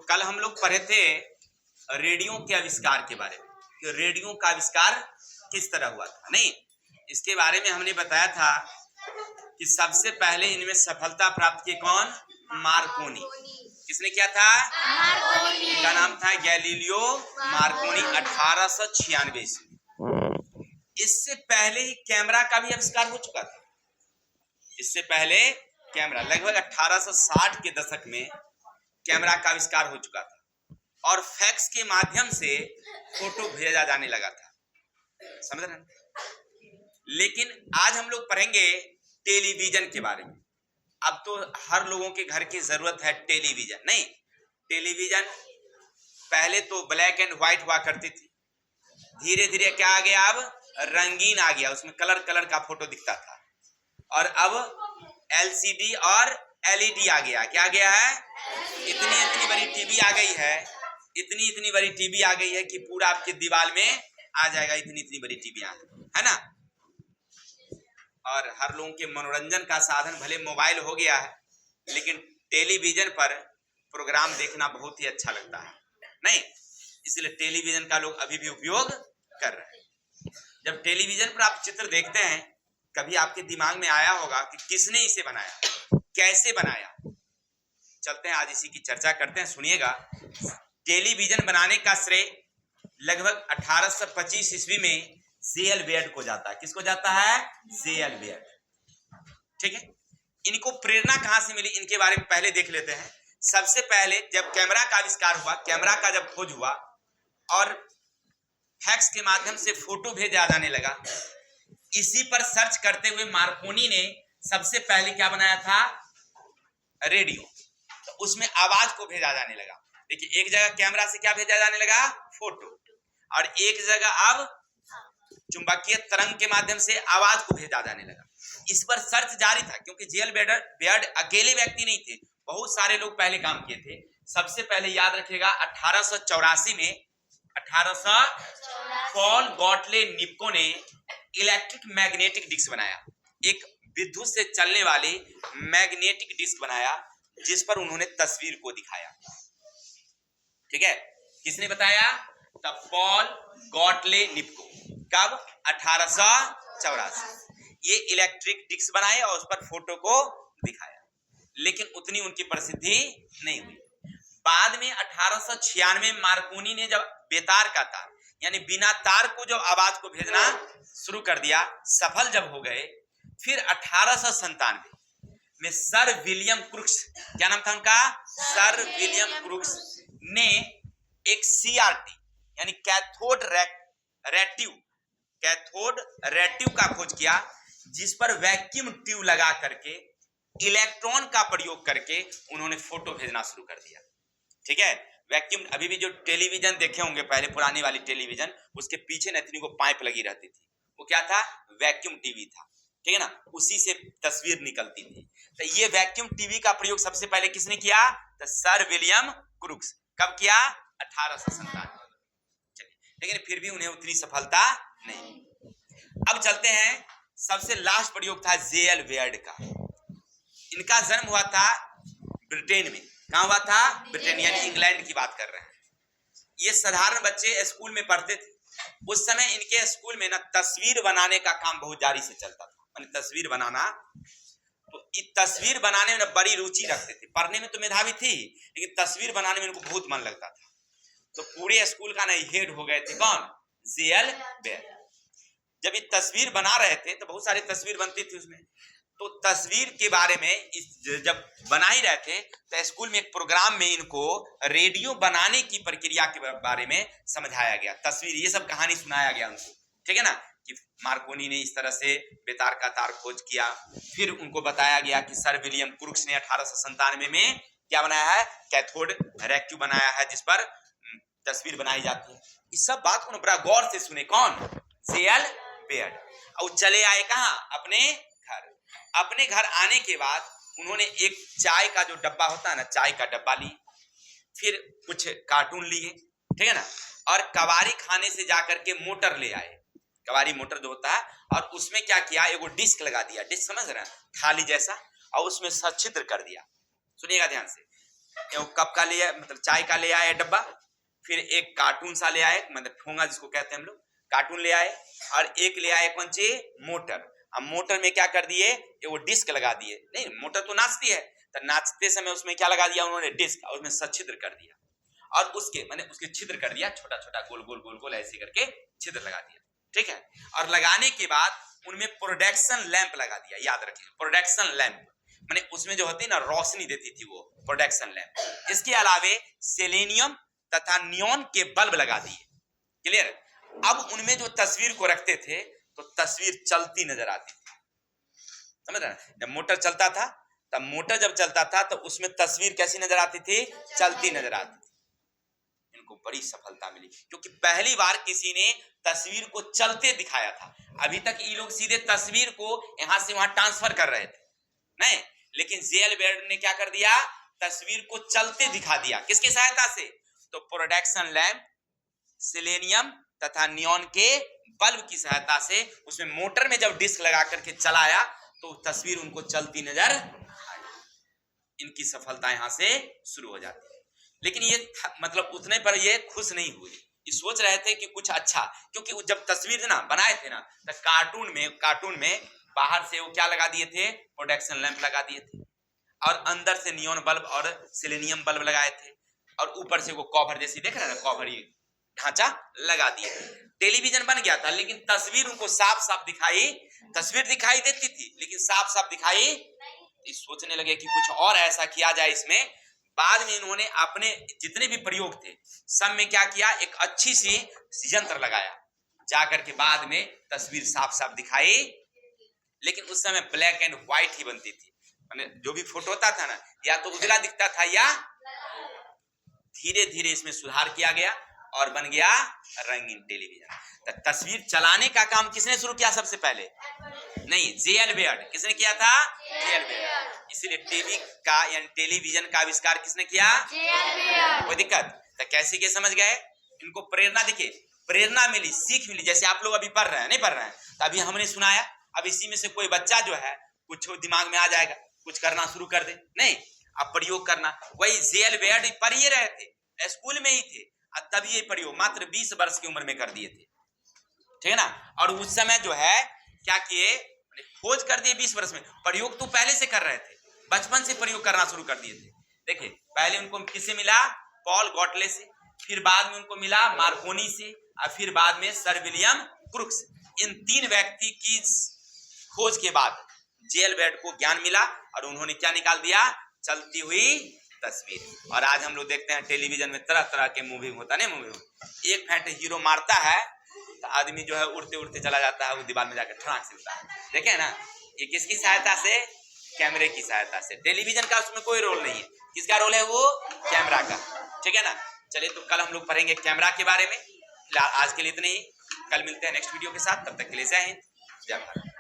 कल हम लोग पढ़े थे रेडियो के आविष्कार के बारे में कि रेडियो का आविष्कार किस तरह हुआ था। नहीं, इसके बारे में हमने बताया था कि सबसे पहले इनमें सफलता प्राप्त की कौन? मार्कोनी। किसने किया था? मार्कोनी। इनका नाम था गैलीलियो मार्कोनी, 1896 ईस्वी। इससे पहले ही कैमरा का भी आविष्कार हो चुका था। इससे पहले कैमरा लगभग 1860 के दशक में कैमरा का आविष्कार हो चुका था और फैक्स के माध्यम से फोटो भेजा जाने लगा था। समझ रहे हैं? लेकिन आज हम लोग पढ़ेंगे टेलीविजन के बारे में। अब तो हर लोगों के घर की जरूरत है टेलीविजन। नहीं, टेलीविजन पहले तो ब्लैक एंड व्हाइट हुआ करती थी, धीरे धीरे क्या आ गया? अब रंगीन आ गया, उसमें कलर कलर का फोटो दिखता था। और अब एलसीडी और एलईडी आ गया। क्या आ गया है? इतनी इतनी बड़ी टीवी आ गई है, इतनी इतनी बड़ी टीवी आ गई है कि पूरा आपके दीवार में आ जाएगा। इतनी इतनी बड़ी टीवी आ गई है ना। और हर लोगों के मनोरंजन का साधन भले मोबाइल हो गया है, लेकिन टेलीविजन पर प्रोग्राम देखना बहुत ही अच्छा लगता है। नहीं, इसलिए टेलीविजन का लोग अभी भी उपयोग कर रहे हैं। जब टेलीविजन पर आप चित्र देखते हैं, कभी आपके दिमाग में आया होगा कि किसने इसे बनाया, कैसे बनाया? चलते हैं आज इसी की चर्चा करते हैं। सुनिएगा, टेलीविजन बनाने का श्रेय लगभग 1825 ईस्वी में जे.एल. बेयर्ड को जाता है। किसको जाता है? जे.एल. बेयर्ड। ठीक है, इनको प्रेरणा कहां से मिली इनके बारे में पहले देख लेते हैं। सबसे पहले जब कैमरा का आविष्कार हुआ, कैमरा का जब खोज हुआ और फैक्स के माध्यम से फोटो भेजा जाने लगा, इसी पर सर्च करते हुए मार्कोनी ने सबसे पहले क्या बनाया था? रेडियो। तो उसमें आवाज को भेजा जाने लगा। देखिए, एक जगह कैमरा से क्या भेजा जाने लगा? फोटो। और एक जगह अब चुंबकीय तरंग के माध्यम से आवाज को भेजा जाने लगा। इस पर सर्च जारी था, क्योंकि जे.एल. बेयर्ड अकेले व्यक्ति नहीं थे, बहुत सारे लोग पहले काम किए थे। सबसे पहले याद रखिएगा 1884 में पॉल गॉटले निप्को ने इलेक्ट्रिक मैग्नेटिक डिस्क बनाया। एक विद्युत से चलने वाली मैग्नेटिक डिस्क बनाया, जिस पर उन्होंने तस्वीर को दिखाया। ठीक है, किसने बताया? तब पॉल गॉटले निप्को। कब? 1884। ये इलेक्ट्रिक डिस्क बनाए और उस पर फोटो को दिखाया, लेकिन उतनी उनकी प्रसिद्धि नहीं हुई। बाद में 1896 में मार्कोनी ने जब बेतार का तार यानी बिना तार को जब आवाज को भेजना शुरू कर दिया, सफल जब हो गए, फिर 1897 में सर विलियम क्रुक्स, क्या नाम था उनका? सर विलियम क्रुक्स ने एक सीआरटी यानी कैथोड रेटिव का खोज किया, जिस पर वैक्यूम ट्यूब लगा करके इलेक्ट्रॉन का प्रयोग करके उन्होंने फोटो भेजना शुरू कर दिया। ठीक है, वैक्यूम, अभी भी जो टेलीविजन देखे होंगे पहले पुरानी वाली टेलीविजन, उसके पीछे न इतनी को पाइप लगी रहती थी, वो क्या था? वैक्यूम टीवी था। ठीक है ना, उसी से तस्वीर निकलती थी। तो ये वैक्यूम टीवी का प्रयोग सबसे पहले किसने किया? तो सर विलियम क्रुक्स। कब किया? 1897। लेकिन फिर भी उन्हें उतनी सफलता नहीं। अब चलते हैं, सबसे लास्ट प्रयोग था जे.एल. बेयर्ड का। इनका जन्म हुआ था ब्रिटेन में। कहां हुआ था? ब्रिटेन, यानी इंग्लैंड की बात कर रहे हैं। ये साधारण बच्चे स्कूल में पढ़ते थे। उस समय इनके स्कूल में ना तस्वीर बनाने का काम बहुत जारी से चलता था, यानी तस्वीर बनाना। तो इस तस्वीर बनाने में बड़ी रुचि रखते थे। पढ़ने में तो मेधावी थी, लेकिन तस्वीर बनाने में इनको बहुत मन लगता था। तो पूरे स्कूल का ना हेड हो गए थे कौन? जे.एल. बेयर्ड। जब ये तस्वीर बना रहे थे तो बहुत सारी तस्वीर बनती थी उसमें। तो तस्वीर के बारे में जब बना ही रहे थे तो स्कूल में एक प्रोग्राम में इनको रेडियो बनाने की प्रक्रिया के बारे में समझाया गया। तस्वीर, ये सब कहानी सुनाया गया उनको। ठीक है ना, कि मार्कोनी ने इस तरह से बेतार का तार खोज किया। फिर उनको बताया गया कि सर विलियम क्रुक्स ने 1897 में क्या बनाया है? कैथोड रेटिव बनाया है, जिस पर तस्वीर बनाई जाती है। इस सब बात को बड़ा गौर से सुने। कौन? जे.एल. बेयर्ड। और चले आए कहाँ? अपने घर। अपने घर आने के बाद उन्होंने एक चाय का जो डब्बा होता है ना, चाय का डब्बा ली, फिर कुछ कार्टून लिए, ठीक है ना, और कबाड़ी खाने से जाकर के मोटर ले आए, कबाड़ी मोटर जो होता है, और उसमें क्या किया? एगो डिस्क लगा दिया। डिस्क समझ रहे हैं? थाली जैसा, और उसमें सच्छिद्र कर दिया। सुनिएगा ध्यान से। वो कप का ले आए, मतलब चाय का ले आए डब्बा, फिर एक कार्टून सा ले आए, मतलब ठोंगा जिसको कहते हैं हम लोग, कार्टून ले आए, और एक ले आए कौन सी मोटर। अब मोटर में क्या कर दिए, वो डिस्क लगा दिए। नहीं, मोटर तो नाचती है, तो नाचते समय उसमें क्या लगा दिया उन्होंने, डिस्क, और उसमें सच्छिद्र कर दिया, और उसके मैंने उसके छिद्र कर दिया, छोटा छोटा गोल गोल गोल गोल ऐसे करके छिद्र लगा दिया, ठीक है। और लगाने के बाद उनमें प्रोडक्शन लैंप लगा दिया, याद रखिए प्रोडक्शन लैंप, माने उसमें जो होती है ना रोशनी देती थी वो प्रोडक्शन लैंप। इसके अलावे सेलेनियम तथा नियॉन के बल्ब लगा दिए, क्लियर। अब उनमें जो तस्वीर को रखते थे तो तस्वीर चलती नजर आती थी, समझ रहे हैं। जब मोटर चलता था, तब मोटर जब चलता था तो उसमें तस्वीर कैसी नजर आती थी, चलती नजर आती थी। इनको बड़ी सफलता मिली क्योंकि पहली बार किसी ने तस्वीर को चलते दिखाया था। अभी तक ये लोग सीधे तस्वीर को यहां से वहां ट्रांसफर कर रहे थे, नहीं, लेकिन जे.एल. बेयर्ड ने क्या कर दिया, तस्वीर को चलते दिखा दिया। किसकी सहायता से, तो प्रोडक्शन लैंप, सेलेनियम तथा नियॉन के बल्ब की सहायता से। उसमें मोटर में जब डिस्क लगा करके चलाया तो तस्वीर उनको चलती नजर आई। इनकी सफलता यहां से शुरू हो जाती है। लेकिन ये मतलब उतने पर ये खुश नहीं हुए, ये सोच रहे थे कि कुछ अच्छा, क्योंकि जब तस्वीर ना बनाए थे ना, तो कार्टून में बाहर से वो क्या लगा दिए थे, प्रोडक्शन लैंप लगा दिए थे, और अंदर से नियॉन बल्ब और सेलेनियम बल्ब लगाए थे, और ऊपर से वो कवर जैसी देख रहे हैं ना, कवर ये ढांचा लगा दिया। टेलीविजन बन गया था, लेकिन तस्वीर उनको साफ साफ दिखाई, तस्वीर दिखाई देती थी लेकिन साफ साफ दिखाई। सोचने लगे कि कुछ और ऐसा किया जाए इसमें। बाद में इन्होंने अपने जितने भी प्रयोग थे सब में क्या किया, एक अच्छी सी यंत्र लगाया, जाकर के बाद में तस्वीर साफ साफ दिखाई। लेकिन उस समय ब्लैक एंड व्हाइट ही बनती थी, माने जो भी फोटो होता था ना, या तो उजला दिखता था, या धीरे धीरे इसमें सुधार किया गया और बन गया रंगीन टेलीविजन। तो तस्वीर चलाने का काम किसने शुरू किया सबसे पहले, नहीं, जे.एल. बेयर्ड। किसने किया था, जे.एल. बेयर्ड। इसीलिए टीवी का यानी टेलीविजन का आविष्कार किसने किया, जे.एल. बेयर्ड। कोई दिक्कत, तो कैसे के समझ गए, इनको प्रेरणा दिखे, प्रेरणा मिली, सीख मिली। जैसे आप लोग अभी पढ़ रहे हैं, नहीं पढ़ रहे हैं, तो अभी हमने सुनाया, अब इसी में से कोई बच्चा जो है कुछ दिमाग में आ जाएगा, कुछ करना शुरू कर दे, नहीं, अब प्रयोग करना। वही जे.एल. बेयर्ड पढ़ ही रहे थे, स्कूल में ही थे, तब ये प्रयोग मात्र 20 वर्ष की उम्र में कर दिए थे, ठीक है ना। और उस समय जो है क्या किए, खोज कर दिए 20 वर्ष में, प्रयोग तो पहले से कर रहे थे, बचपन से प्रयोग करना शुरू कर दिए थे। देखिए पहले उनको किससे मिला, पॉल गॉटले से, फिर बाद में उनको मिला मार्कोनी से, और फिर बाद में सर विलियम क्रुक्स। इन 3 व्यक्ति की खोज के बाद जे.एल. बेयर्ड को ज्ञान मिला और उन्होंने क्या निकाल दिया, चलती हुई तस्वीर। और आज हम लोग देखते हैं टेलीविजन में तरह तरह के मूवी होता है, मूवी में एक फेंट हीरो मारता है तो आदमी जो है उड़ते उड़ते चला जाता है, वो दीवार में जाकर ठड़ाक से उड़ता है, देखे ना। ये किसकी सहायता से, कैमरे की सहायता से। टेलीविजन का उसमें कोई रोल नहीं है, किसका रोल है, वो कैमरा का, ठीक है ना। चलिए, तो कल हम लोग पढ़ेंगे कैमरा के बारे में। आज के लिए इतने ही, कल मिलते हैं नेक्स्ट वीडियो के साथ, तब तक के लिए जय हिंद, जय भारत।